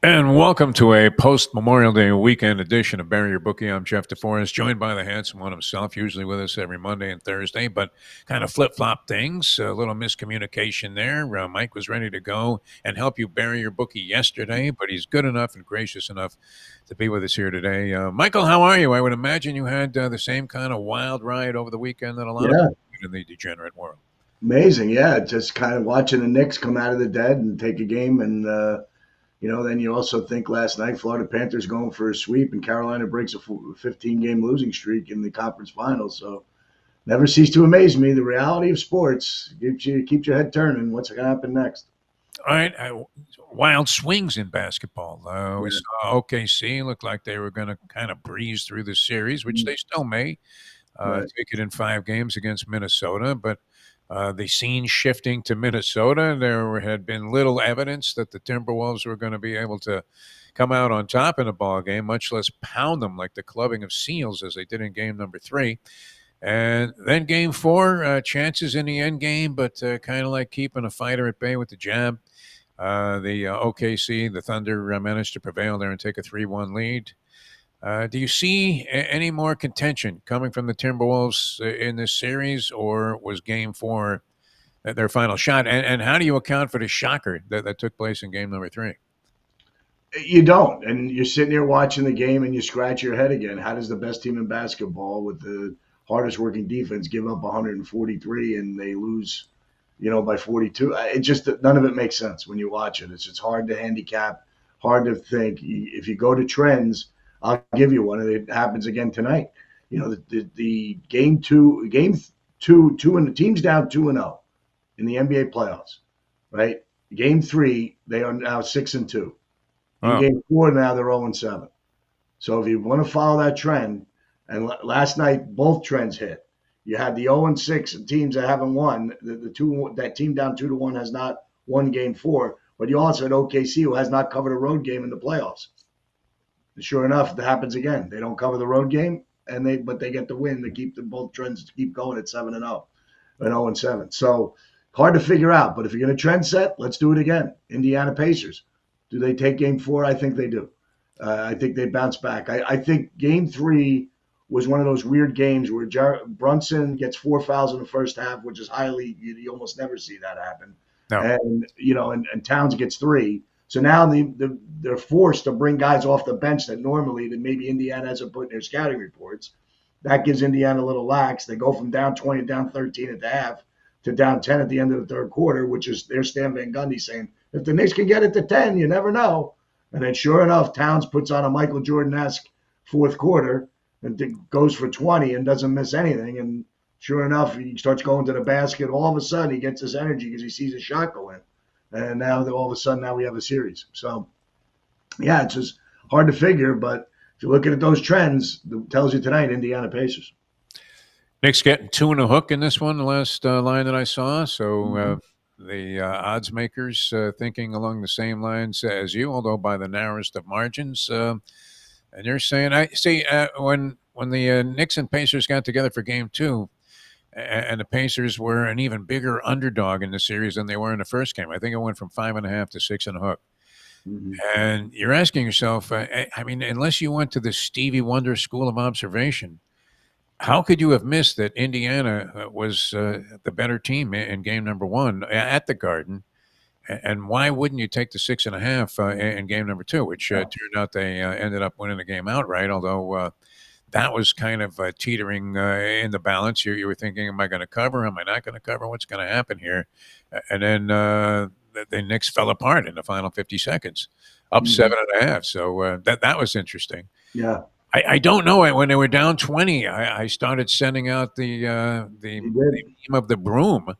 And welcome to a post-Memorial Day weekend edition of Bury Your Bookie. I'm Jeff DeForest, joined by the handsome one himself, usually with us every Monday and Thursday, but kind of flip-flop things, a little miscommunication there. Mike was ready to go and help you bury your bookie yesterday, but he's good enough and gracious enough to be with us here today. Michael, how are you? I would imagine you had the same kind of wild ride over the weekend that a lot of Yeah, people did in the degenerate world. amazing. Yeah, just kind of watching the Knicks come out of the dead and take a game, and then you also think last night Florida Panthers going for a sweep, and Carolina breaks a 15-game losing streak in the conference finals. So never cease to amaze me. The reality of sports keeps your head turning. What's going to happen next? All right, wild swings in basketball. We Yeah, saw OKC look like they were going to kind of breeze through the series, which they still may right. take it in 5 games against Minnesota. But the scene shifting to Minnesota, there had been little evidence that the Timberwolves were going to be able to come out on top in a ball game, much less pound them like the clubbing of seals as they did in game number 3. And then game 4, chances in the end game, but kind of like keeping a fighter at bay with the jab. The OKC, the Thunder managed to prevail there and take a 3-1 lead. Do you see any more contention coming from the Timberwolves in this series, or was game 4 their final shot? And how do you account for the shocker that took place in game number 3? You don't, and you're sitting there watching the game, and you scratch your head again. How does the best team in basketball, with the hardest working defense, give up 143 and they lose by 42? It just none of it makes sense when you watch it. It's hard to handicap, hard to think. If you go to trends, I'll give you one, and it happens again tonight. The game two, and the team's down 2-0 in the NBA playoffs, right? Game 3, they are now 6-2. In Oh, game 4, now they're 0-7. So if you want to follow that trend, and last night both trends hit. You had the 0-6 teams that haven't won. The two that team down 2-1 has not won game 4. But you also had OKC, who has not covered a road game in the playoffs. And sure enough, that happens again. They don't cover the road game, but they get the win to keep both trends to keep going at 7-0 and 0-7. So hard to figure out. But if you're going to trend set, let's do it again. Indiana Pacers. Do they take game 4? I think they do. I think they bounce back. I think game 3 was one of those weird games where Brunson gets 4 fouls in the first half, which is you almost never see that happen. no. And Towns gets 3. So now they're forced to bring guys off the bench that normally that maybe Indiana hasn't put in their scouting reports. That gives Indiana a little lax. They go from down 20, down 13 at the half to down 10 at the end of the third quarter, which is their Stan Van Gundy saying, if the Knicks can get it to 10, you never know. And then sure enough, Towns puts on a Michael Jordan-esque fourth quarter and goes for 20 and doesn't miss anything. And sure enough, he starts going to the basket. All of a sudden, he gets this energy because he sees a shot go in. And now all of a sudden, now we have a series. So, yeah, it's just hard to figure. But if you're looking at those trends, it tells you tonight, Indiana Pacers. Knicks getting 2 and a hook in this one, the last line that I saw. So Mhm. the odds makers thinking along the same lines as you, although by the narrowest of margins. And you're saying, I see when the Knicks and Pacers got together for game 2, and the Pacers were an even bigger underdog in the series than they were in the first game. I think it went from 5.5 to 6 and a hook. Mhm. And you're asking yourself, I mean, unless you went to the Stevie Wonder School of Observation, how could you have missed that Indiana was the better team in game number 1 at the Garden? And why wouldn't you take the 6.5 in game number 2, which Yeah. turned out they ended up winning the game outright, although that was kind of teetering in the balance. You were thinking, am I going to cover? Am I not going to cover? What's going to happen here? And then the Knicks fell apart in the final 50 seconds, up Mhm. 7.5. So that was interesting. Yeah. I don't know. When they were down 20, I started sending out the He did. meme of the broom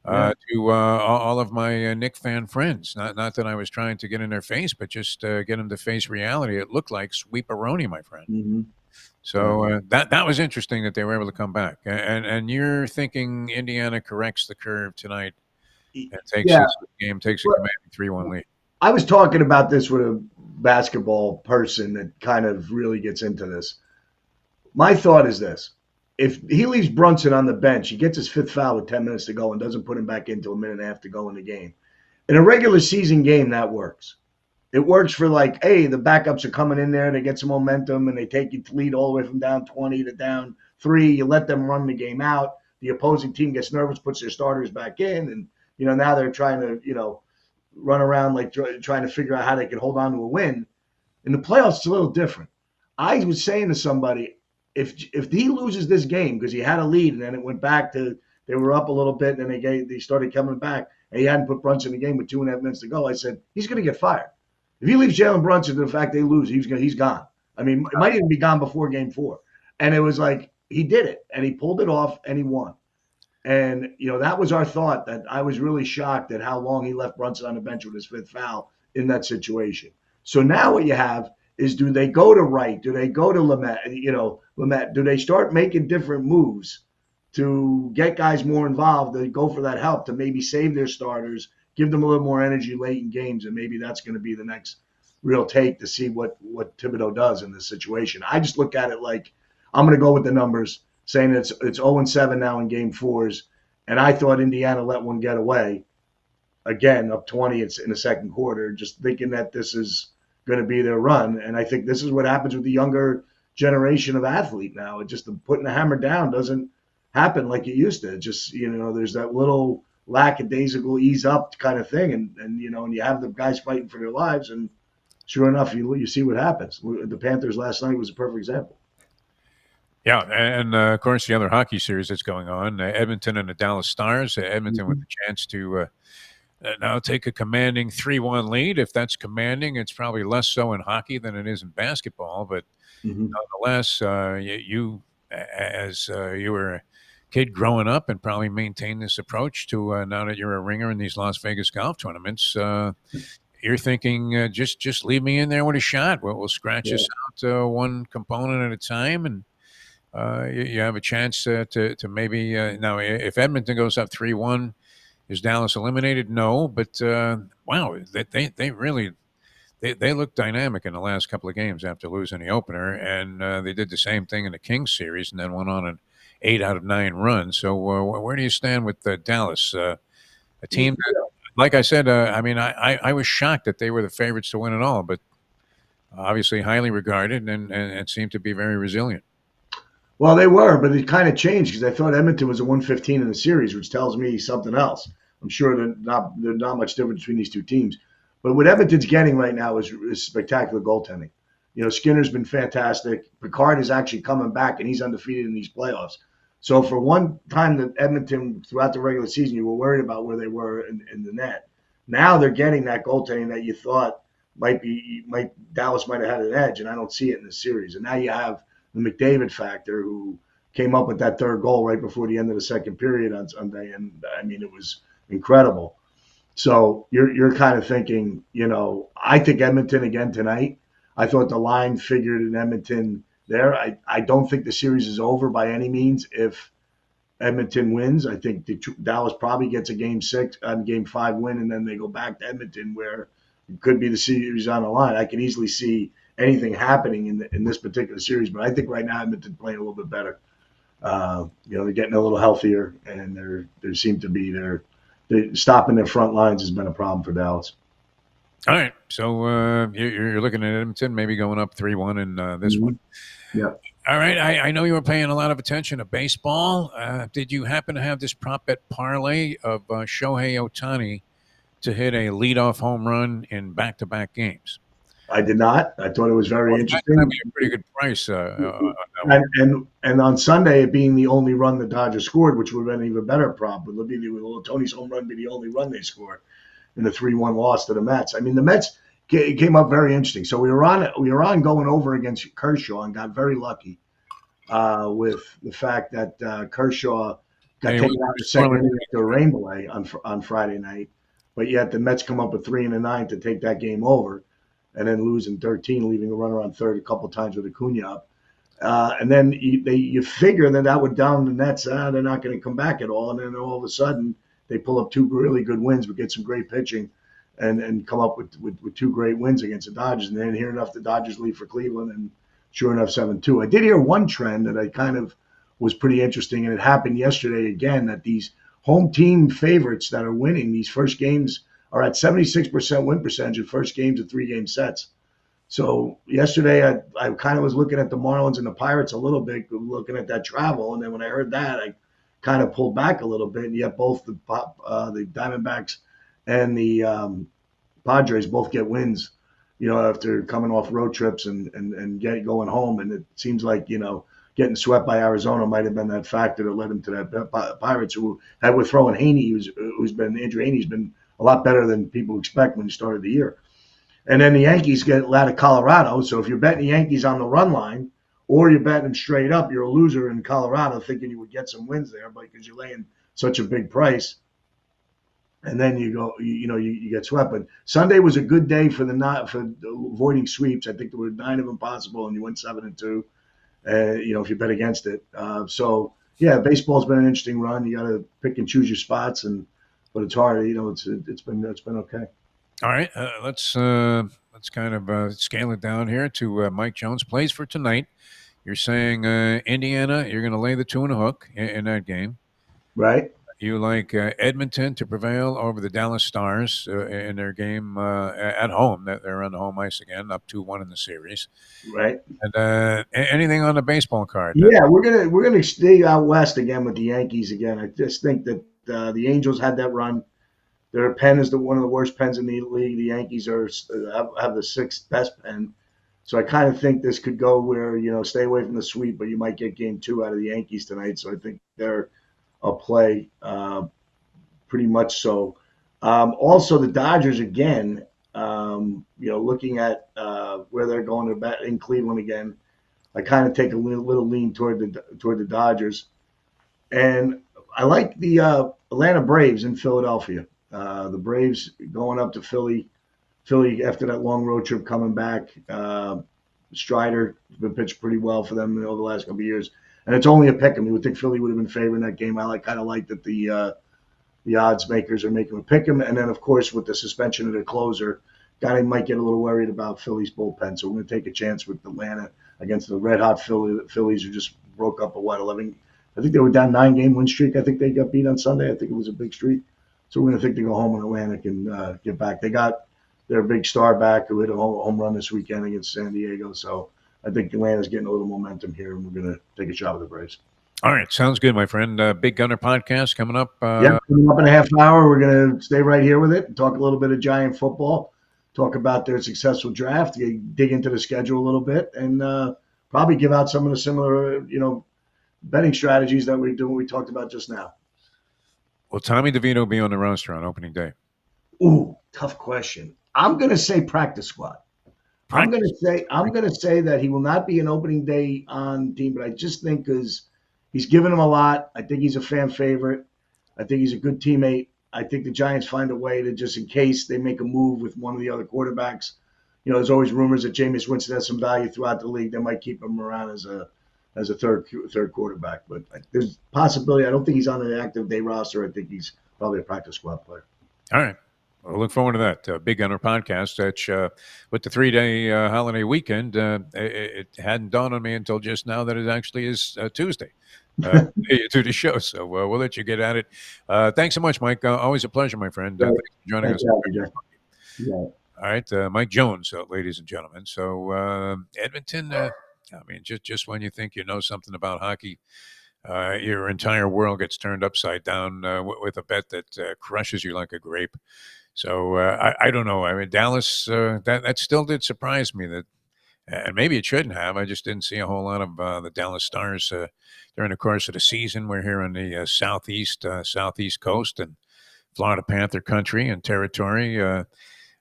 Yeah. to all of my Nick fan friends. Not that I was trying to get in their face, but just get them to face reality. It looked like sweep-a-roni, my friend. Mhm. Yeah. So that was interesting that they were able to come back. And you're thinking Indiana corrects the curve tonight and takes Yeah. this game, takes a Well, commanding 3-1 lead. I was talking about this with a basketball person that kind of really gets into this. My thought is this. If he leaves Brunson on the bench, he gets his fifth foul with 10 minutes to go and doesn't put him back into a minute and a half to go in the game. In a regular season game, that works. it works for like, hey, the backups are coming in there, they get some momentum, and they take you to lead all the way from down 20 to down 3. You let them run the game out. The opposing team gets nervous, puts their starters back in, and now they're trying to run around like trying to figure out how they can hold on to a win. In the playoffs, it's a little different. I was saying to somebody, if he loses this game because he had a lead and then it went back to they were up a little bit and then they started coming back and he hadn't put Brunson in the game with 2.5 minutes to go, I said he's going to get fired. If he leaves Jalen Brunson to the fact they lose, he's gone. I mean, it might even be gone before Game 4. And it was like he did it and he pulled it off and he won. And that was our thought. That I was really shocked at how long he left Brunson on the bench with his 5th foul in that situation. So now what you have is, do they go to Wright? Do they go to Lamette? Do they start making different moves to get guys more involved, to go for that help, to maybe save their starters, give them a little more energy late in games, and maybe that's going to be the next real take to see what Thibodeau does in this situation. I just look at it like I'm going to go with the numbers, saying it's 0-7 now in Game 4s, and I thought Indiana let one get away. Again, up 20, it's in the second quarter, just thinking that this is going to be their run. And I think this is what happens with the younger generation of athlete now. It just putting the hammer down doesn't happen like it used to. It just, there's that little lackadaisical ease up kind of thing. And you have the guys fighting for their lives. And sure enough, you see what happens. The Panthers last night was a perfect example. Yeah, and of course, the other hockey series that's going on, Edmonton and the Dallas Stars. Edmonton with a chance to now take a commanding 3-1 lead. If that's commanding, it's probably less so in hockey than it is in basketball. But nonetheless, you as you were a kid growing up and probably maintained this approach to now that you're a ringer in these Las Vegas golf tournaments, you're thinking, just leave me in there with a shot. We'll scratch this out one component at a time, and you have a chance to maybe now if Edmonton goes up 3-1, is Dallas eliminated? No, but wow, they really they look dynamic in the last couple of games after losing the opener, and they did the same thing in the Kings series, and then went on an 8 out of 9 run. So where do you stand with Dallas, a team that, like I said, I mean, I was shocked that they were the favorites to win it all, but obviously highly regarded and seemed to be very resilient. Well, they were, but it kind of changed because I thought Edmonton was a 115 in the series, which tells me something else. I'm sure there's not much difference between these two teams. But what Edmonton's getting right now is spectacular goaltending. Skinner's been fantastic. Picard is actually coming back, and he's undefeated in these playoffs. So for one time that Edmonton, throughout the regular season, you were worried about where they were in the net. Now they're getting that goaltending that you thought Dallas might have had an edge, and I don't see it in this series. And now you have the McDavid factor, who came up with that third goal right before the end of the second period on Sunday, and I mean, it was incredible. So you're kind of thinking, I think Edmonton again tonight. I thought the line figured in Edmonton there. I don't think the series is over by any means if Edmonton wins. I think Dallas probably gets a Game 5 win, and then they go back to Edmonton where it could be the series on the line. I can easily see anything happening in this particular series, but I think right now Edmonton playing a little bit better. They're getting a little healthier, and there seem to be they're stopping their front lines has been a problem for Dallas. All right, so you're looking at Edmonton maybe going up 3-1 in this one. Yeah. All right, I know you were paying a lot of attention to baseball. Did you happen to have this prop bet parlay of Shohei Ohtani to hit a leadoff home run in back-to-back games? I did not. I thought it was very interesting. That'd be a pretty good price. On that one. And on Sunday, it being the only run the Dodgers scored, which would have been an even better prop, would be Tony's home run be the only run they scored in the 3-1 loss to the Mets. I mean, the Mets came up very interesting. So we were on going over against Kershaw and got very lucky with the fact that Kershaw got taken out the second inning after a rain delay on Friday night, but yet the Mets come up with 3 in the 9th to take that game over, and then lose in 13, leaving a runner on third a couple of times with Acuna up. And then you figure that would down the Nets. They're not going to come back at all. And then all of a sudden, they pull up 2 really good wins, but get some great pitching and come up with 2 great wins against the Dodgers. And then here enough, the Dodgers leave for Cleveland, and sure enough, 7-2. I did hear one trend that I kind of was pretty interesting, and it happened yesterday again, that these home team favorites that are winning these first games are at 76% win percentage in first games of 3-game sets. So yesterday, I kind of was looking at the Marlins and the Pirates a little bit, looking at that travel, and then when I heard that, I kind of pulled back a little bit. And yet both the Diamondbacks and the Padres both get wins, after coming off road trips and going home. And it seems like getting swept by Arizona might have been that factor that led them to that. Pirates, who had with throwing Haney, Andrew Haney's been a lot better than people expect when he started the year. And then the Yankees get out of Colorado. So if you're betting the Yankees on the run line, or you're betting them straight up, you're a loser in Colorado, thinking you would get some wins there, but because you're laying such a big price. And then you get swept. But Sunday was a good day for avoiding sweeps. I think there were 9 of them possible, and you went 7-2. If you bet against it. So yeah, baseball's been an interesting run. You got to pick and choose your spots, but it's hard. It's been okay. All right, let's kind of scale it down here to Mike Jones. Plays for tonight. You're saying Indiana, you're going to lay the 2.5 in that game. Right. You like Edmonton to prevail over the Dallas Stars in their game at home. They're on the home ice again, up 2-1 in the series. Right. And anything on the baseball card? Yeah, we're gonna stay out west again with the Yankees again. I just think that the Angels had that run. Their pen is one of the worst pens in the league. The Yankees have the 6th best pen. So I kind of think this could go where, stay away from the sweep, but you might get game 2 out of the Yankees tonight. So I think they're a play, pretty much so. Also, the Dodgers again, looking at where they're going to bat in Cleveland again, I kind of take a little lean toward the Dodgers. And I like the Atlanta Braves in Philadelphia. The Braves going up to Philly after that long road trip coming back. Strider has been pitched pretty well for them over the last couple of years. And it's only a pick 'em. You would think Philly would have been favoring that game. I kind of like that the odds makers are making a pick 'em. And then, of course, with the suspension of the closer, guy might get a little worried about Philly's bullpen. So we're going to take a chance with Atlanta against the red-hot Phillies, who just broke up a 11. I think they were down 9-game win streak. I think they got beat on Sunday. I think it was a big streak. So we're going to think they go home in Atlantic and get back. They got their big star back who hit a home run this weekend against San Diego. So I think Atlanta's getting a little momentum here, and we're going to take a shot at the Braves. All right, sounds good, my friend. Big Gunner podcast coming up. Coming up in a half hour. We're going to stay right here with it and talk a little bit of Giant football, talk about their successful draft, dig into the schedule a little bit, and probably give out some of the similar, betting strategies that we talked about just now. Will Tommy DeVito be on the roster on opening day? Ooh, tough question. I'm going to say practice squad. I'm going to say that he will not be an opening day on team, but I just think because he's given him a lot. I think he's a fan favorite. I think he's a good teammate. I think the Giants find a way to, just in case they make a move with one of the other quarterbacks. There's always rumors that Jameis Winston has some value throughout the league. They might keep him around as a third quarterback, but there's possibility. I don't think he's on an active day roster. I think he's probably a practice squad player. All right. We'll look forward to that Big Gunner podcast. With the 3-day holiday weekend, it hadn't dawned on me until just now that it actually is Tuesday to the show. So we'll let you get at it. Thanks so much, Mike. Always a pleasure, my friend. Thanks for joining us. Yeah. All right, Mike Jones, ladies and gentlemen. So Edmonton, just when you think you know something about hockey, your entire world gets turned upside down with a bet that crushes you like a grape. So I don't know. I mean, Dallas, that still did surprise me that, and maybe it shouldn't have. I just didn't see a whole lot of the Dallas Stars during the course of the season. We're here on the southeast coast and Florida Panther country and territory.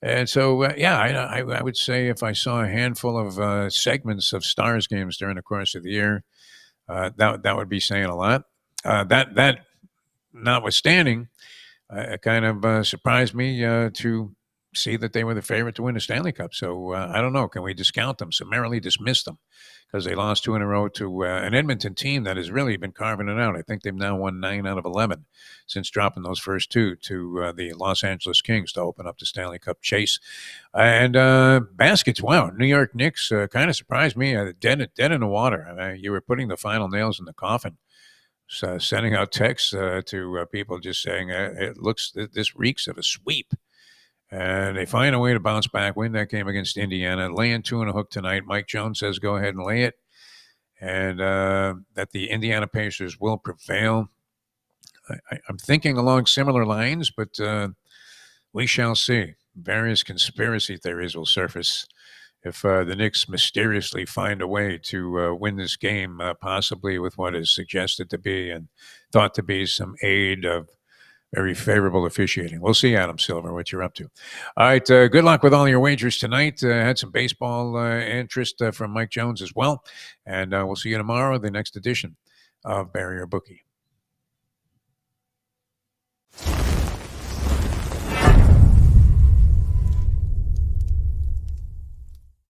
And so, I would say if I saw a handful of segments of Stars games during the course of the year, that would be saying a lot. That notwithstanding, it kind of surprised me to see that they were the favorite to win the Stanley Cup. So I don't know. Can we discount them, summarily dismiss them because they lost 2 in a row to an Edmonton team that has really been carving it out? I think they've now won 9 out of 11 since dropping those first 2 to the Los Angeles Kings to open up the Stanley Cup chase. And baskets, wow, New York Knicks kind of surprised me. Dead in the water. I mean, you were putting the final nails in the coffin. Sending out texts to people just saying, this reeks of a sweep. And they find a way to bounce back, win that game against Indiana, laying 2.5 tonight. Mike Jones says go ahead and lay it, and that the Indiana Pacers will prevail. I'm thinking along similar lines, but we shall see. Various conspiracy theories will surface if the Knicks mysteriously find a way to win this game, possibly with what is suggested to be and thought to be some aid of very favorable officiating. We'll see, Adam Silver, what you're up to. All right, good luck with all your wagers tonight. Had some baseball interest from Mike Jones as well. And we'll see you tomorrow, the next edition of Bury Your Bookie.